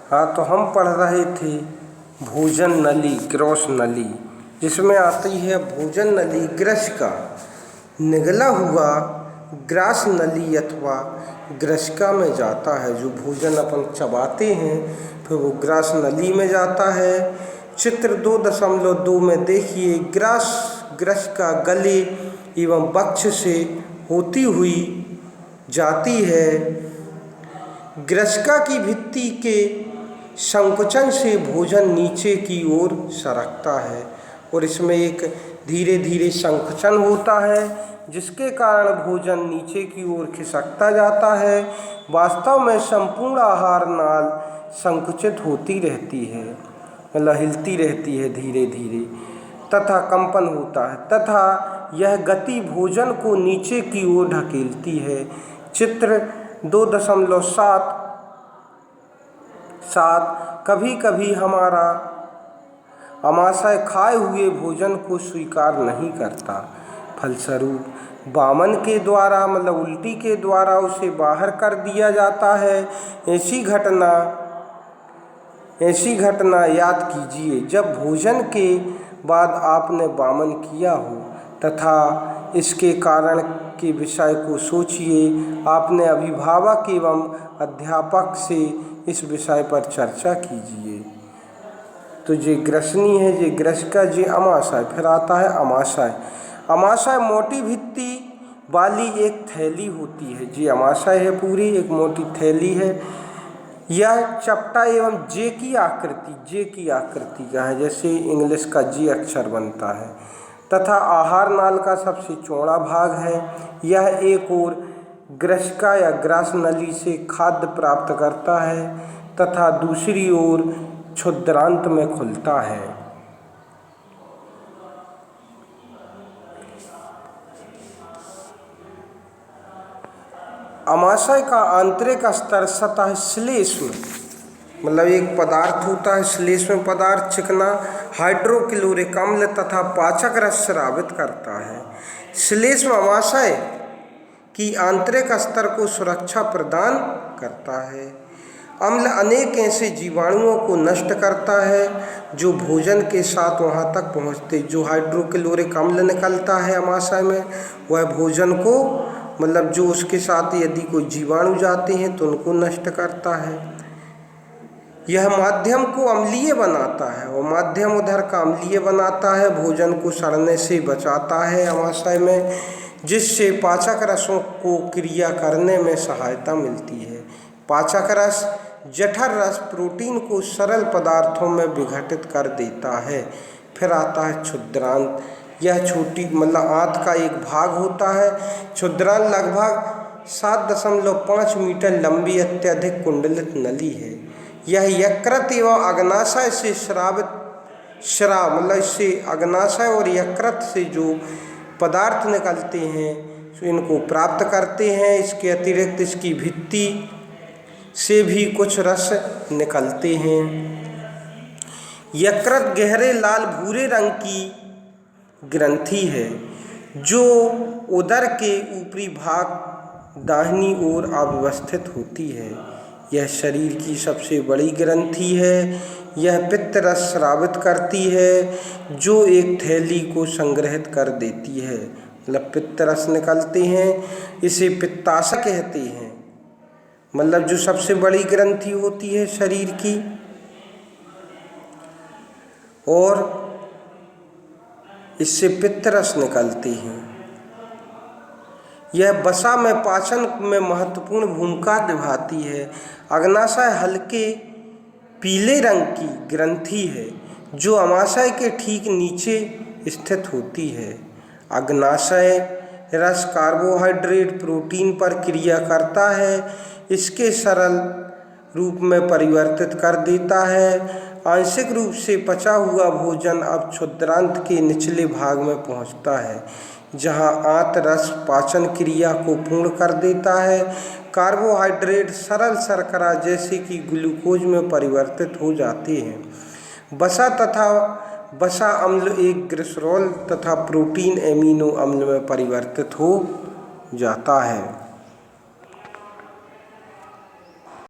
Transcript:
हाँ, तो हम पढ़ रहे थे भोजन नली, ग्रॉस नली, जिसमें आती है भोजन नली ग्रस का निगला हुआ ग्रास नली अथवा ग्रसिका में जाता है। जो भोजन अपन चबाते हैं फिर वो ग्रास नली में जाता है। चित्र 2.2 में देखिए, ग्रसिका गले एवं वक्ष से होती हुई जाती है। ग्रसिका की भित्ति के संकुचन से भोजन नीचे की ओर सरकता है और इसमें एक धीरे धीरे संकुचन होता है, जिसके कारण भोजन नीचे की ओर खिसकता जाता है। वास्तव में संपूर्ण आहार नाल संकुचित होती रहती है, मतलब हिलती रहती है धीरे धीरे, तथा कंपन होता है तथा यह गति भोजन को नीचे की ओर ढकेलती है। चित्र 2.7 कभी कभी हमारा आमाशय खाए हुए भोजन को स्वीकार नहीं करता, फलस्वरूप वामन के द्वारा मतलब उल्टी के द्वारा उसे बाहर कर दिया जाता है। ऐसी घटना याद कीजिए जब भोजन के बाद आपने वामन किया हो तथा इसके कारण के विषय को सोचिए। आपने अभिभावक एवं अध्यापक से इस विषय पर चर्चा कीजिए। तो ये ग्रसनी है, ये ग्रसिका, ये आमाशय। फिर आता है अमाशय। अमाशय मोटी भित्ति वाली एक थैली होती है। ये आमाशय है, पूरी एक मोटी थैली है। यह चपटा एवं जे की आकृति का है, जैसे इंग्लिश का जी अक्षर बनता है, तथा आहार नाल का सबसे चौड़ा भाग है। यह एक और ग्रसिका या ग्रास नली से खाद्य प्राप्त करता है तथा दूसरी ओर क्षुद्रांत में खुलता है। आमाशय का आंतरिक स्तर सतह श्लेष्म, मतलब एक पदार्थ होता है श्लेष्म पदार्थ, चिकना हाइड्रोक्लोरिक अम्ल तथा पाचक रस स्रावित करता है। श्लेष्म आमाशय की आंतरिक स्तर को सुरक्षा प्रदान करता है। अम्ल अनेक ऐसे जीवाणुओं को नष्ट करता है जो भोजन के साथ वहाँ तक पहुँचते। जो हाइड्रोक्लोरिक अम्ल निकलता है आमाशय में, वह भोजन को मतलब जो उसके साथ यदि कोई जीवाणु जाते हैं तो उनको नष्ट करता है। यह माध्यम को अम्लीय बनाता है और माध्यम उधर का अम्लीय बनाता है। भोजन को सड़ने से बचाता है आमाशय में, जिससे पाचक रसों को क्रिया करने में सहायता मिलती है। पाचक रस जठर रस प्रोटीन को सरल पदार्थों में विघटित कर देता है। फिर आता है क्षुद्रांत। यह छोटी मतलब आंत का एक भाग होता है। क्षुद्रांत लगभग 7.5 मीटर लंबी अत्यधिक कुंडलित नली है। यह यकृत एवं अग्नाशय से मतलब इससे अग्नाशय और यकृत से जो पदार्थ निकलते हैं तो इनको प्राप्त करते हैं। इसके अतिरिक्त इसकी भित्ति से भी कुछ रस निकलते हैं। यकृत गहरे लाल भूरे रंग की ग्रंथि है जो उदर के ऊपरी भाग दाहिनी ओर अव्यवस्थित होती है। यह शरीर की सबसे बड़ी ग्रंथि है। यह पित्त रस स्रावित करती है जो एक थैली को संग्रहित कर देती है, मतलब पित्त रस निकलते हैं। इसे पित्ताशय कहते हैं, मतलब जो सबसे बड़ी ग्रंथि होती है शरीर की, और इससे पित्त रस निकलते हैं। यह वसा में पाचन में महत्वपूर्ण भूमिका निभाती है। अग्नाशय हल्के पीले रंग की ग्रंथि है जो आमाशय के ठीक नीचे स्थित होती है। अग्नाशय रस कार्बोहाइड्रेट प्रोटीन पर क्रिया करता है, इसके सरल रूप में परिवर्तित कर देता है। आंशिक रूप से पचा हुआ भोजन अब क्षुद्रांत के निचले भाग में पहुंचता है, जहां आंत रस पाचन क्रिया को पूर्ण कर देता है। कार्बोहाइड्रेट सरल शर्करा जैसे कि ग्लूकोज में परिवर्तित हो जाते हैं। वसा अम्ल एक ग्लिसरॉल तथा प्रोटीन एमिनो अम्ल में परिवर्तित हो जाता है।